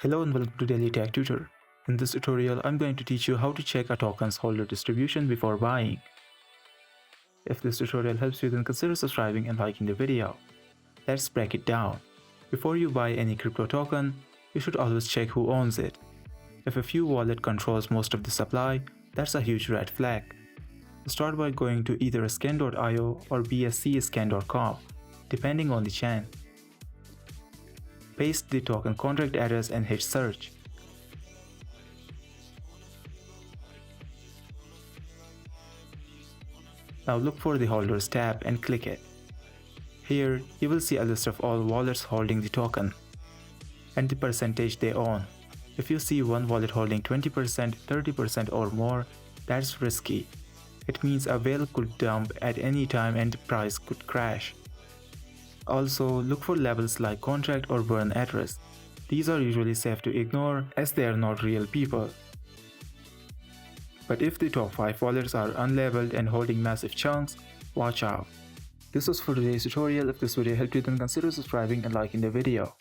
Hello and welcome to Daily Tech Tutor. In this tutorial, I'm going to teach you how to check a token's holder distribution before buying. If this tutorial helps you, then consider subscribing and liking the video. Let's break it down. Before you buy any crypto token, you should always check who owns it. If a few wallet controls most of the supply, that's a huge red flag. Start by going to Etherscan.io or BscScan.com, depending on the chain. Paste the token contract address and hit search. Now look for the Holders tab and click it. Here you will see a list of all wallets holding the token and the percentage they own. If you see one wallet holding 20%, 30% or more, that's risky. It means a whale could dump at any time and the price could crash. Also, look for labels like contract or burn address. These are usually safe to ignore as they are not real people. But if the top 5 wallets are unlabeled and holding massive chunks, watch out. This was for today's tutorial. If this video helped you, then consider subscribing and liking the video.